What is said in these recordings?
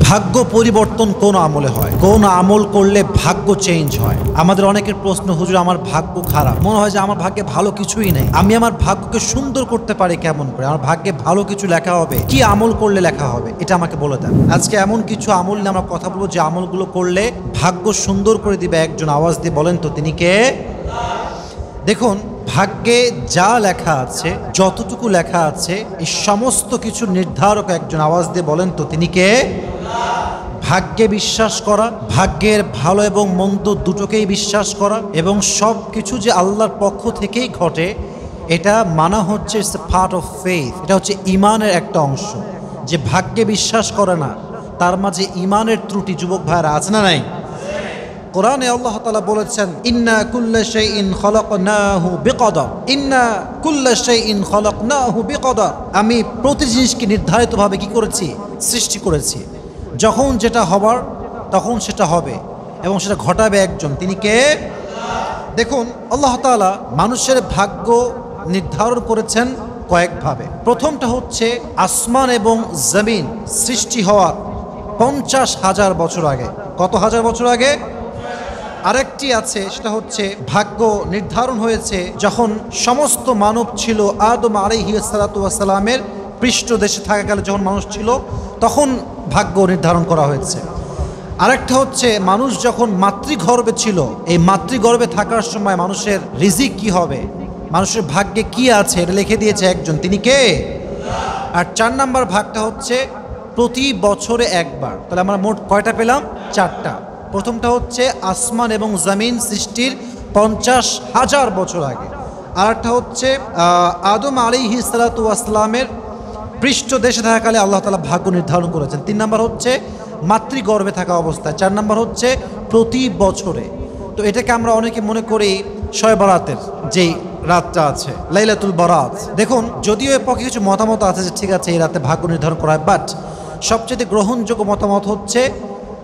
ভাগ্য পরিবর্তন কোন আমলে হয়, কোন আমল করলে ভাগ্য চেঞ্জ হয়? আমাদের অনেকের প্রশ্ন, হুজুর আমার ভাগ্য খারাপ, মনে হয় যে আমার ভাগ্যে ভালো কিছুই নেই, আমি আমার ভাগ্যকে সুন্দর করতে পারি কেমন করে? আমার ভাগ্যে ভালো কিছু লেখা হবে, কি আমল করলে লেখা হবে, এটা আমাকে বলে দেন। আজকে এমন কিছু আমল নিয়ে আমরা কথা বলবো যে আমলগুলো করলে ভাগ্য সুন্দর করে দিবে একজন। আওয়াজ দিয়ে বলেন তো তিনি কে? দেখুন, ভাগ্যে যা লেখা আছে, যতটুকু লেখা আছে, এই সমস্ত কিছু নির্ধারক একজন। আওয়াজ দিয়ে বলেন তো তিনি কে? ভাগ্যে বিশ্বাস করা, ভাগ্যের ভালো এবং মন্দ দুটোকেই বিশ্বাস করা, এবং সব কিছু যে আল্লাহর পক্ষ থেকেই ঘটে এটা মানা হচ্ছে it's a part of faith. এটা হচ্ছে ইমানের একটা অংশ। যে ভাগ্যে বিশ্বাস করে না তার মাঝে ইমানের ত্রুটি যুবক ভাইরা আছে না নাই? কোরআনে আল্লাহ তাআলা বলেছেন, ইন্না কুল্লা শাইইন খলাকনাহু বিকদর, ইন্না কুল্লা শাইইন খলাকনাহু বিকদর। আমি প্রতি জিনিসকে নির্ধারিতভাবে কি করেছি? সৃষ্টি করেছি। যখন যেটা হবার তখন সেটা হবে এবং সেটা ঘটাবে একজন। তিনি কে? দেখুন, আল্লাহ তাআলা মানুষের ভাগ্য নির্ধারণ করেছেন কয়েকভাবে। প্রথমটা হচ্ছে আসমান এবং জমিন সৃষ্টি হওয়ার 50,000 বছর আগে। কত হাজার বছর আগে? আরেকটি আছে, সেটা হচ্ছে ভাগ্য নির্ধারণ হয়েছে যখন সমস্ত মানব ছিল আদম আলাইহিস সালাতু ওয়াস সালামের পৃষ্ঠদেশে থাকাকালে, যখন মানুষ ছিল তখন ভাগ্য নির্ধারণ করা হয়েছে। আরেকটা হচ্ছে মানুষ যখন মাতৃগর্ভে ছিল, এই মাতৃগর্ভে থাকার সময় মানুষের রিজিক কি হবে, মানুষের ভাগ্যে কি আছে, এটা লিখে দিয়েছে একজন। তিনি কে? আর 4 নাম্বার ভাগটা হচ্ছে প্রতি বছরে একবার। তাহলে আমরা মোট কয়টা পেলাম? 4টা। প্রথমটা হচ্ছে আসমান এবং জমিন সৃষ্টির 50,000 বছর আগে। আর একটা হচ্ছে আদম আলাইহিস সালাতু ওয়াস সালামের পৃষ্ঠদেশে থাকাকালে আল্লাহ তাআলা ভাগ্য নির্ধারণ করেছেন। 3 নাম্বার হচ্ছে মাতৃগর্ভে থাকা অবস্থায়। 4 নাম্বার হচ্ছে প্রতি বছরে। তো এটাকে আমরা অনেকে মনে করি শবে বরাতের যেই রাতটা আছে, লাইলাতুল বরাত। দেখুন, যদিও এর পক্ষে কিছু মতামত আছে যে ঠিক আছে এই রাতে ভাগ্য নির্ধারণ করা হয়, বাট সবচেয়ে গ্রহণযোগ্য মতামত হচ্ছে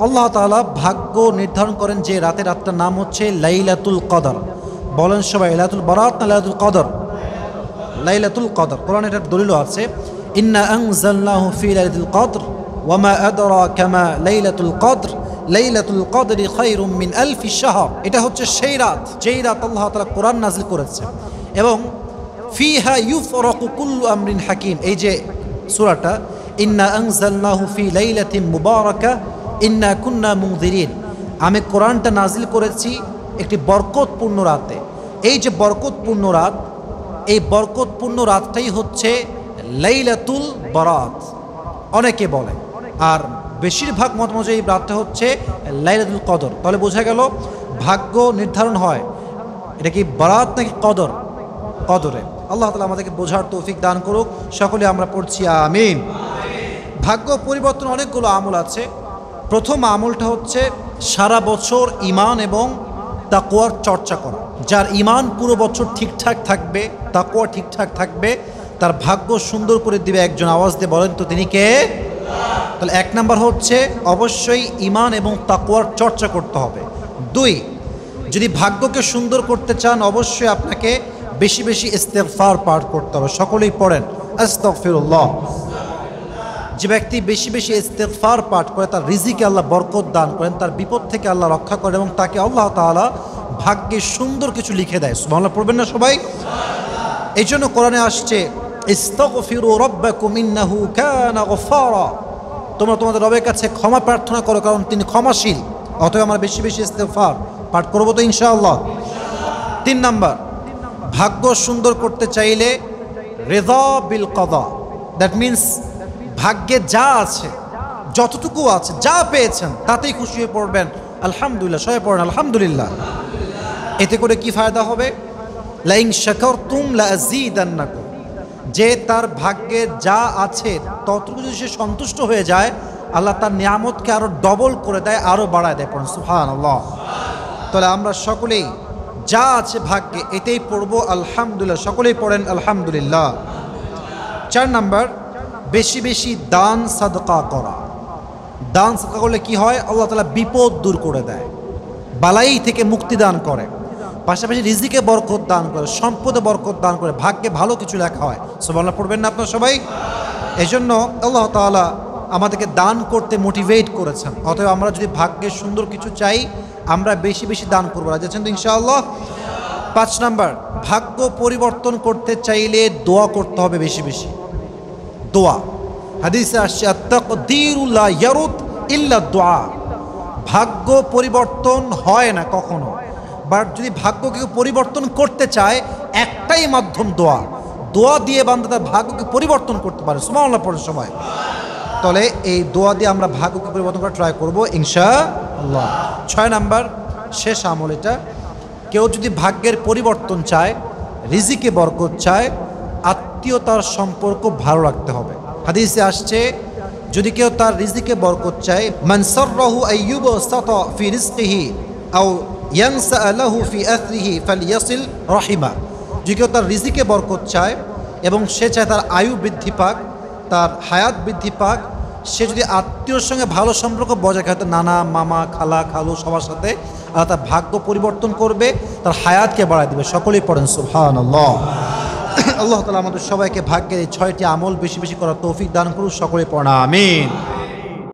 আল্লাহ তাআলা ভাগ্য নির্ধারণ করেন যে রাতটার নাম হচ্ছে লাইলাতুল কদর। বলেন সবাই, লাইলাতুল বরাত না লাইলাতুল কদর? লাইলাতুল কদর। কোরআনে এটার দলিলও আছে, ইন্না আনজালনাহু ফি লাইলাতুল কদর ওয়া মা আদরাকা মা লাইলাতুল কদর লাইলাতুল কদরি খায়রুম মিন আলফি শাহর। এটা হচ্ছে সেই রাত যেই রাত আল্লাহ তাআলা কোরআন নাযিল করেছে, এবং ফিহা ইউফরাকু কুল্লু আমরিন হাকিম। এই যে সূরাটা, ইন্না আনজালনাহু ফি লাইলাতিন মুবারাকা ইন্না কুন্না মুনযিরিন, আমি কোরআনটা নাযিল করেছি একটি বরকতপূর্ণ রাতে। এই যে বরকতপূর্ণ রাত, এই বরকতপূর্ণ রাতটাই হচ্ছে লাইলাতুল বরাত অনেকে বলে, আর বেশিরভাগ মত অনুযায়ী এই রাতটা হচ্ছে লাইলাতুল কদর। তাহলে বোঝা গেল ভাগ্য নির্ধারণ হয় এটা কি বরাত নাকি কদর? কদরে। আল্লাহ তাআলা আমাদেরকে বোঝার তৌফিক দান করুক। সকলে আমরা পড়ছি আমিন। ভাগ্য পরিবর্তন অনেকগুলো আমল আছে। প্রথম আমলটা হচ্ছে সারা বছর ঈমান এবং তাকওয়ার চর্চা করা। যার ঈমান পুরো বছর ঠিকঠাক থাকবে, তাকওয়া ঠিকঠাক থাকবে, তার ভাগ্য সুন্দর করে দিবে একজন। আওয়াজ দিয়ে বলেন তো তিনি কে? তাহলে 1 নাম্বার হচ্ছে অবশ্যই ঈমান এবং তাকওয়ার চর্চা করতে হবে। 2, যদি ভাগ্যকে সুন্দর করতে চান অবশ্যই আপনাকে বেশি বেশি ইস্তেগফার পাঠ করতে হবে। সকলেই পড়েন আস্তাগফিরুল্লাহ। যে ব্যক্তি বেশি বেশি ইস্তেগফার পাঠ করে তার রিজিকে আল্লাহ বরকত দান করেন, তার বিপদ থেকে আল্লাহ রক্ষা করেন এবং তাকে আল্লাহ তাআলা ভাগ্যে সুন্দর কিছু লিখে দেয়। সুবহানাল্লাহ পড়বেন না সবাই? এই জন্য কোরআনে আসছে, ইস্তাগফিরু রাব্বাকুম ইন্নাহু কানা গফফারা, তোমরা তোমাদের রবের কাছে ক্ষমা প্রার্থনা করো কারণ তিনি ক্ষমাশীল। অতএব আমরা বেশি বেশি ইস্তেগফার পাঠ করব তো ইনশাআল্লাহ। 3 নাম্বার, ভাগ্য সুন্দর করতে চাইলে রিযা বিল কদা, দ্যাট মিনস ভাগ্যে যা আছে, যতটুকু আছে, যা পেয়েছেন তাতেই খুশি হয়ে পড়বেন আলহামদুলিল্লাহ। সবাই পড়েন আলহামদুলিল্লাহ। এতে করে কি ফায়দা হবে? লাইন শাকারতুম লাযীদান্নাকুম, যে তার ভাগ্যে যা আছে ততটুকু যদি সে সন্তুষ্ট হয়ে যায়, আল্লাহ তার নিয়ামতকে আরো ডবল করে দেয়, আরো বাড়ায় দেয়। পড়েন সুবহানাল্লাহ। তাহলে আমরা সকলেই যা আছে ভাগ্যে এতেই পড়বো আলহামদুলিল্লাহ। সকলেই পড়েন আলহামদুলিল্লাহ। 4 নাম্বার, বেশি বেশি দান সাদকা করা। দান সাদকা করলে কি হয়? আল্লাহ তাআলা বিপদ দূর করে দেয়, বালাই থেকে মুক্তি দান করে, পাশাপাশি রিজিকে বরকত দান করে, সম্পদে বরকত দান করে, ভাগ্যে ভালো কিছু লেখা হয়। সুবহানাল্লাহ পড়বেন না আপনারা সবাই? এই জন্য আল্লাহ তাআলা আমাদেরকে দান করতে মোটিভেট করেছেন। অতএব আমরা যদি ভাগ্যের সুন্দর কিছু চাই, আমরা বেশি বেশি দান করবো। রাজি আছেন তো ইনশাআল্লাহ? 5 নাম্বার, ভাগ্য পরিবর্তন করতে চাইলে দোয়া করতে হবে বেশি বেশি। দোয়া, হাদিসে আসছে আত-তাকদীরু লা ইয়ারুদ ইল্লা দুআ। ভাগ্য পরিবর্তন হয় না কখনো, বাট যদি ভাগ্যকে পরিবর্তন করতে চায় একটাই মাধ্যম দোয়া। দোয়া দিয়ে বান্দা তার ভাগ্যকে পরিবর্তন করতে পারে। সুবহানাল্লাহ পড়ার সময়। তাহলে এই দোয়া দিয়ে আমরা ভাগ্যকে পরিবর্তন করার ট্রাই করবো ইনশাআল্লাহ। 6 নাম্বার, শেষ আমল এটা। কেউ যদি ভাগ্যের পরিবর্তন চায়, রিজিকে বরকত চায়, আত্মীয়তার সম্পর্ক ভালো রাখতে হবে। হাদিসে আসছে যদি কেউ তার রিজিকে বরকত চায়, মান সাররাহু আইয়ুবসাতা ফি রিজকিহি আও ইয়ানসা লাহু ফি আথরিহি ফালইয়াসিল রাহিমা। যদি কেউ তার রিজিকে বরকত চায় এবং সে চায় তার আয়ু বৃদ্ধি পাক, তার হায়াত বৃদ্ধি পাক, সে যদি আত্মীয়র সঙ্গে ভালো সম্পর্ক বজায় রাখে, নানা মামা খালা খালু সবার সাথে, আর তার ভাগ্য পরিবর্তন করবে, তার হায়াতকে বাড়ায় দেবে। সকলেই পড়েন সুবহানাল্লাহ। আল্লাহ তাআলা আমাদের সবাইকে ভাগ্যের এই 6টি আমল বেশি বেশি করার তৌফিক দান করুন। সকলেই পড়েন আমিন।